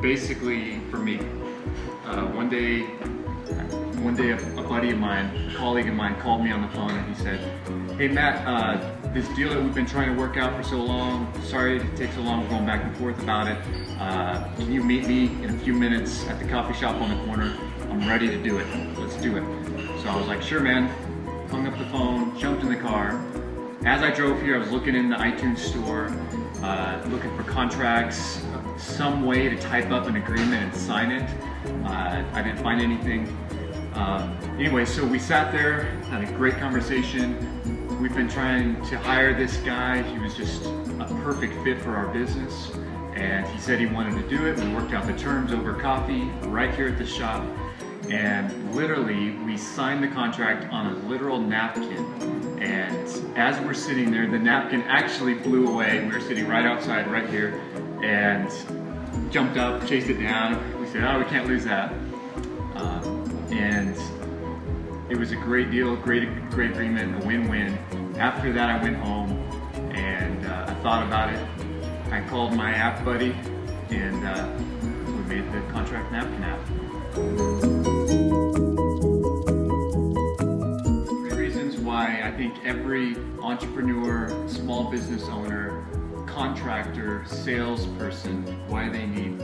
basically for me. One day a buddy of mine, a colleague of mine, called me on the phone and he said, "Hey Matt, this deal that we've been trying to work out for so long, sorry it takes so long, we're going back and forth about it. Can you meet me in a few minutes at the coffee shop on the corner? I'm ready to do it. Let's do it." So I was like, "Sure man." Hung up the phone, jumped in the car. As I drove here, I was looking in the iTunes store, looking for contracts, some way to type up an agreement and sign it. I didn't find anything. Anyway, so we sat there, had a great conversation. We've been trying to hire this guy. He was just a perfect fit for our business. And he said he wanted to do it. We worked out the terms over coffee right here at the shop. And literally, we signed the contract on a literal napkin. And as we're sitting there, the napkin actually flew away. We were sitting right outside, right here, and jumped up, chased it down. We said, "Oh, we can't lose that." And it was a great deal, great agreement, a win-win. After that, I went home and I thought about it. I called my app buddy, and we made the contract napkin app. Three reasons why I think every entrepreneur, small business owner, contractor, salesperson, why they need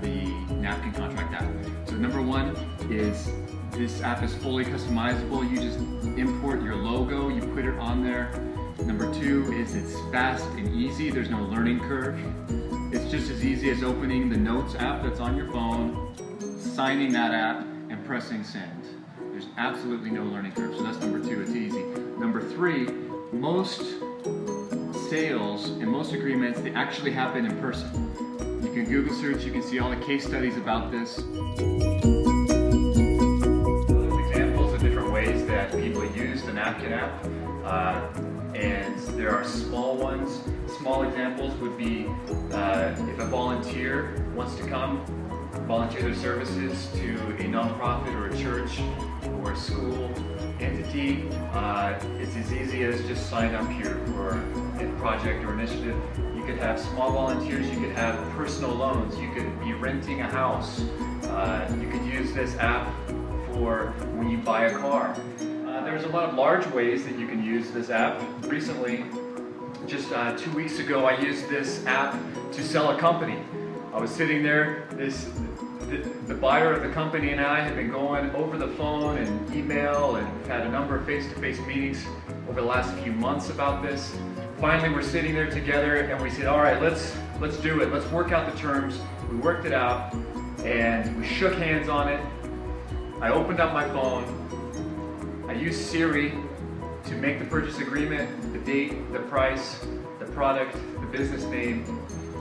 the Napkin Contract app. So number one is this app is fully customizable. You just import your logo, you put it on there. Number two is it's fast and easy. There's no learning curve. It's just as easy as opening the Notes app that's on your phone, signing that app, and pressing send. There's absolutely no learning curve. So that's number two, it's easy. Number three, most sales and most agreements, they actually happen in person. You can Google search, you can see all the case studies about this. Examples of different ways that people use the Napkin app. And there are small ones. Small examples would be if a volunteer wants to come, volunteer their services to a nonprofit or a church or a school entity. It's as easy as just sign up here for a project or initiative. You could have small volunteers, you could have personal loans, you could be renting a house. You could use this app for when you buy a car. There's a lot of large ways that you can use this app. Recently, just 2 weeks ago, I used this app to sell a company. I was sitting there, the buyer of the company and I had been going over the phone and email, and we've had a number of face-to-face meetings over the last few months about this. Finally, we're sitting there together and we said, all right, let's do it. Let's work out the terms. We worked it out and we shook hands on it. I opened up my phone. I used Siri to make the purchase agreement, the date, the price, the product, the business name.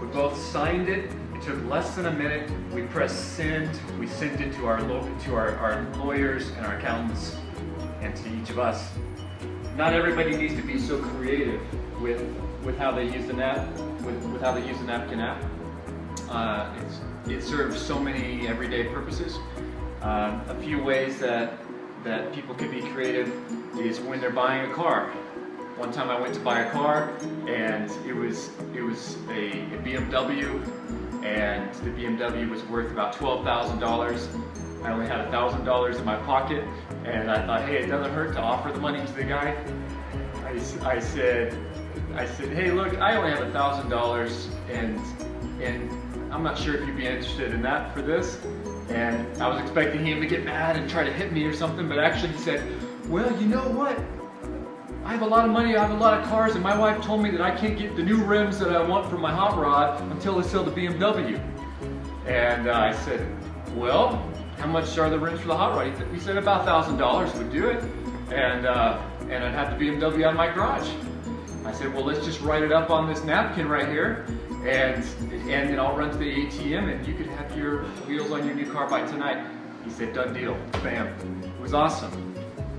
We both signed it. It took less than a minute. We pressed send. We sent it to our lawyers and our accountants and to each of us. Not everybody needs to be so creative with how they use the Napkin app. It serves so many everyday purposes. A few ways that people can be creative is when they're buying a car. One time I went to buy a car and it was a BMW, and the BMW was worth about $12,000. I only had $1,000 in my pocket, and I thought, hey, it doesn't hurt to offer the money to the guy. I said, hey, look, I only have $1,000, and I'm not sure if you'd be interested in that for this. And I was expecting him to get mad and try to hit me or something, but actually he said, well, you know what? I have a lot of money, I have a lot of cars, and my wife told me that I can't get the new rims that I want for my hot rod until I sell the BMW. And I said, well, how much are the rims for the hot rod? He said about $1,000 would do it, and I'd have the BMW out of my garage. I said, well, let's just write it up on this napkin right here, and then I'll run to the ATM, and you could have your wheels on your new car by tonight. He said, done deal, bam. It was awesome.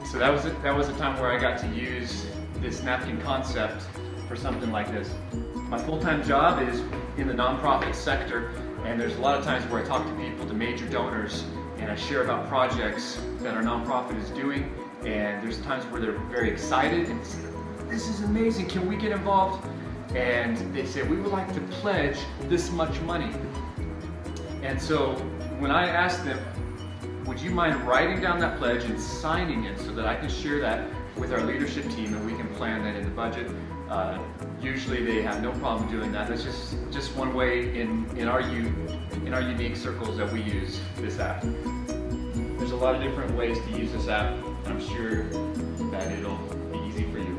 So that was a time where I got to use this napkin concept for something like this. My full-time job is in the nonprofit sector, and there's a lot of times where I talk to people, to major donors, and I share about projects that our nonprofit is doing, and there's times where they're very excited and say, this is amazing, can we get involved? And they say, we would like to pledge this much money. And so when I asked them, would you mind writing down that pledge and signing it so that I can share that with our leadership team and we can plan that in the budget? Usually they have no problem doing that. That's just one way in our unique circles that we use this app. There's a lot of different ways to use this app, and I'm sure that it'll be easy for you.